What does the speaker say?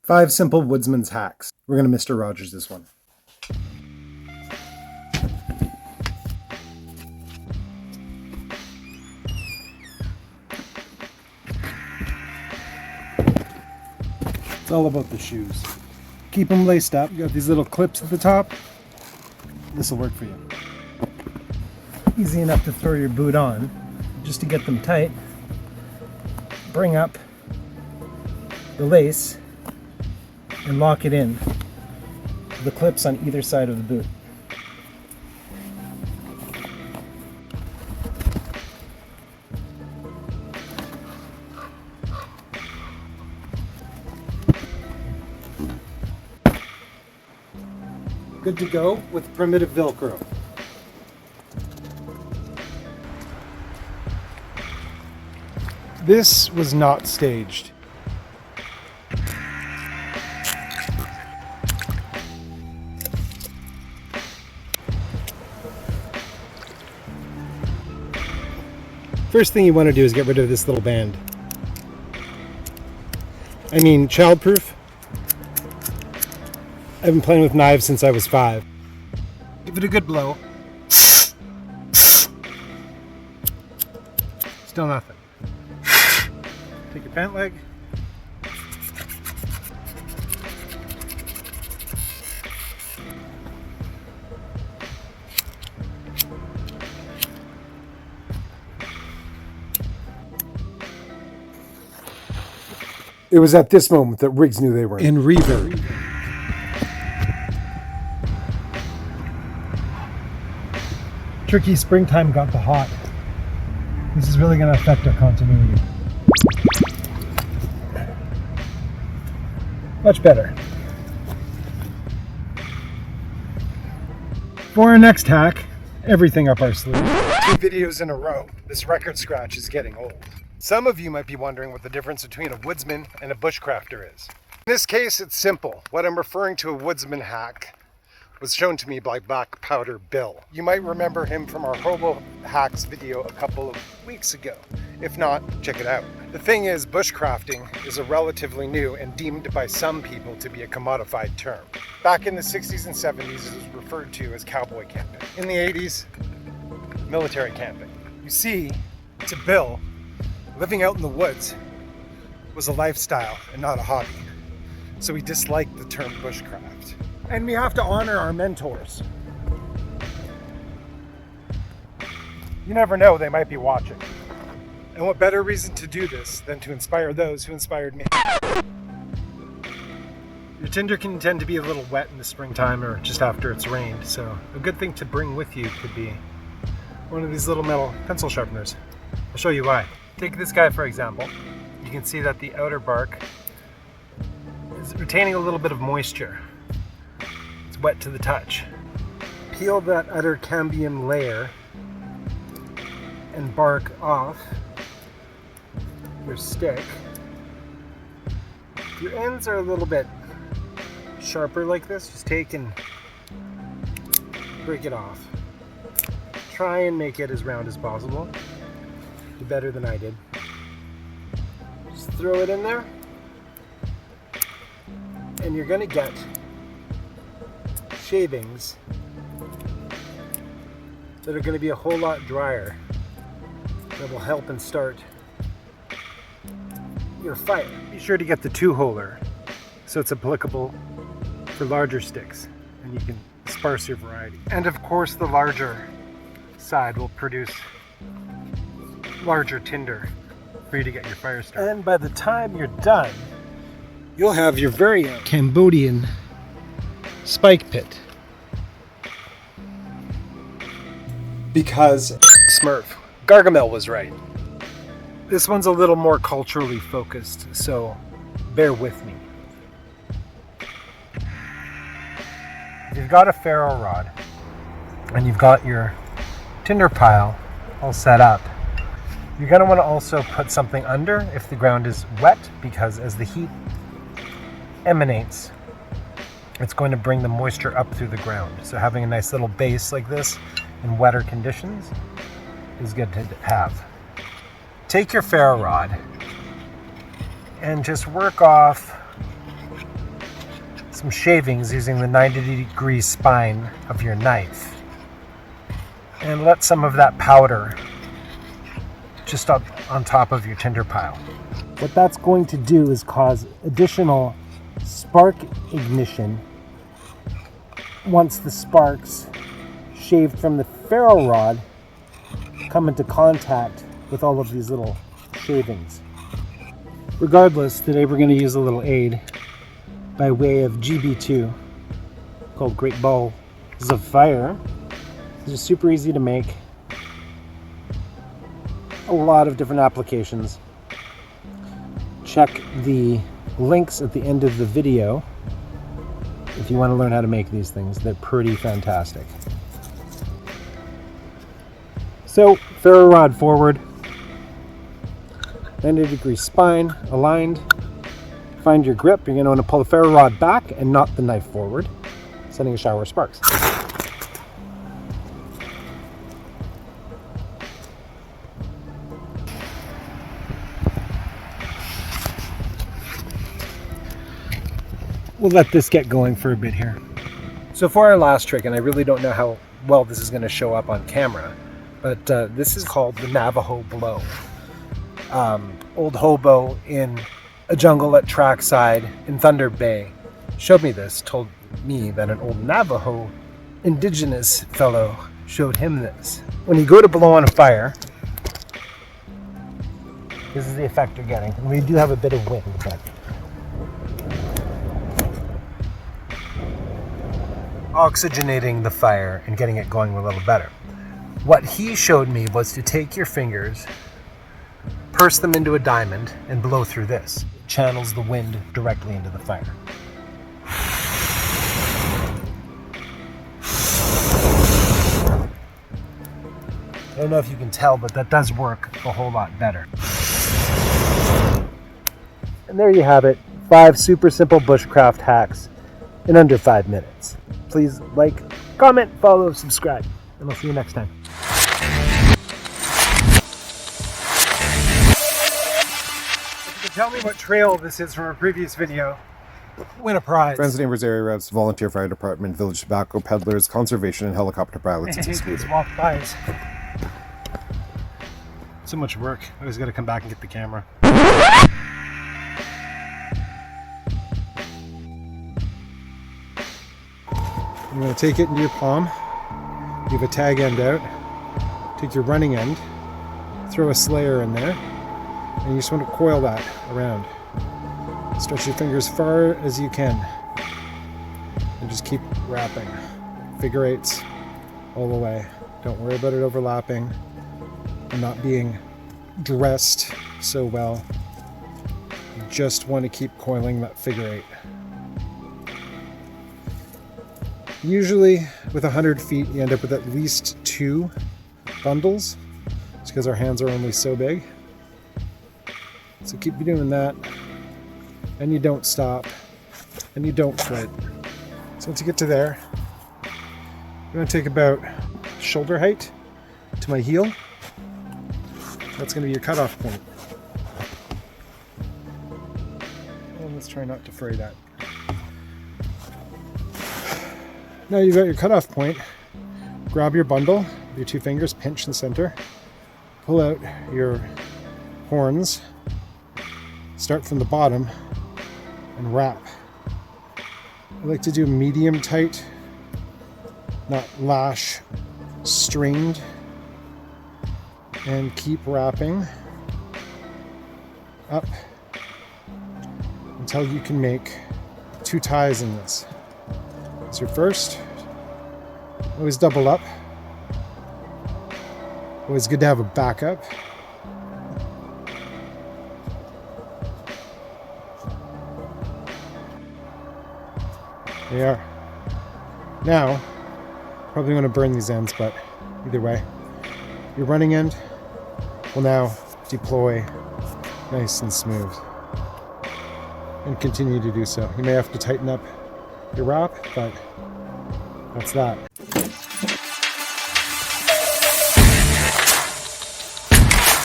5 simple woodsman's hacks. We're going to Mr. Rogers this one. It's all about the shoes. Keep them laced up. You got these little clips at the top. This will work for you. Easy enough to throw your boot on. Just to get them tight, bring up the lace and lock it in. The clips on either side of the boot. Good to go with primitive Velcro. This was not staged. First thing you want to do is get rid of this little band. I mean, childproof. I've been playing with knives since I was 5. Give it a good blow. Still nothing. Take your pant leg. It was at this moment that Riggs knew they were in reverb. Tricky springtime got the hot. This is really going to affect our continuity. Much better. For our next hack, everything up our sleeve. 2 videos in a row. This record scratch is getting old. Some of you might be wondering what the difference between a woodsman and a bushcrafter is. In this case, it's simple. What I'm referring to a woodsman hack was shown to me by Black Powder Bill. You might remember him from our Hobo Hacks video a couple of weeks ago. If not, check it out. The thing is, bushcrafting is a relatively new and deemed by some people to be a commodified term. Back in the 60s and 70s, it was referred to as cowboy camping. In the 80s, military camping. You see, to Bill, living out in the woods was a lifestyle and not a hobby. So he disliked the term bushcraft. And we have to honor our mentors. You never know, they might be watching. And what better reason to do this than to inspire those who inspired me? Your Tinder can tend to be a little wet in the springtime or just after it's rained, so a good thing to bring with you could be one of these little metal pencil sharpeners. I'll show you why. Take this guy for example. You can see that the outer bark is retaining a little bit of moisture. It's wet to the touch. Peel that outer cambium layer and bark off your stick. If your ends are a little bit sharper like this, just take and break it off. Try and make it as round as possible. Do better than I did. Just throw it in there, and you're going to get shavings that are going to be a whole lot drier. That will help and start your fire. Be sure to get the 2-holer so it's applicable for larger sticks, and you can sparse your variety. And of course, the larger side will produce larger tinder for you to get your fire started. And by the time you're done, you'll have your very own Cambodian spike pit. Because Smurf, Gargamel was right. This one's a little more culturally focused, so bear with me. If you've got a ferro rod and you've got your tinder pile all set up, you're going to want to also put something under if the ground is wet, because as the heat emanates, it's going to bring the moisture up through the ground. So having a nice little base like this in wetter conditions is good to have. Take your ferro rod and just work off some shavings using the 90-degree spine of your knife and let some of that powder just up on top of your tinder pile. What that's going to do is cause additional spark ignition once the sparks shaved from the ferro rod come into contact with all of these little shavings. Regardless, today we're going to use a little aid by way of GB2 called Great Balls of Fire. These are super easy to make. A lot of different applications. Check the links at the end of the video if you want to learn how to make these things. They're pretty fantastic. So, ferro rod forward, 90-degree spine aligned. Find your grip. You're going to want to pull the ferro rod back and not the knife forward, sending a shower of sparks. We'll let this get going for a bit here. So for our last trick, and I really don't know how well this is going to show up on camera, but this is called the Navajo blow. Old Hobo in a jungle at Trackside in Thunder Bay showed me this, told me that an old Navajo indigenous fellow showed him this. When you go to blow on a fire, this is the effect you're getting. And we do have a bit of wind, but oxygenating the fire and getting it going a little better. What he showed me was to take your fingers, purse them into a diamond, and blow through this. It channels the wind directly into the fire. I don't know if you can tell, but that does work a whole lot better. And there you have it. 5 super simple bushcraft hacks in under 5 minutes. Please like, comment, follow, subscribe, and I'll see you next time. If you can tell me what trail this is from a previous video, win a prize. Friends, neighbors, area reps, volunteer fire department, village tobacco peddlers, conservation, and helicopter pilots. Hey, these walk-bys. So much work. I always got to come back and get the camera. You're going to take it into your palm, leave a tag end out, take your running end, throw a slayer in there, and you just want to coil that around. Stretch your fingers as far as you can, and just keep wrapping. Figure eights all the way. Don't worry about it overlapping and not being dressed so well. You just want to keep coiling that figure eight. Usually with 100 feet you end up with at least 2 bundles. It's because our hands are only so big. So keep doing that, and you don't stop, and you don't quit. So once you get to there, I'm going to take about shoulder height to my heel. That's going to be your cutoff point. And let's try not to fray that. Now you've got your cutoff point. Grab your bundle with your 2 fingers, pinch in the center, pull out your horns, start from the bottom, and wrap. I like to do medium tight, not lash stringed, and keep wrapping up until you can make 2 ties in this. So your first, always double up. Always good to have a backup. There you are. Now, probably want to burn these ends, but either way, your running end will now deploy nice and smooth. And continue to do so. You may have to tighten up your wrap, but that's that.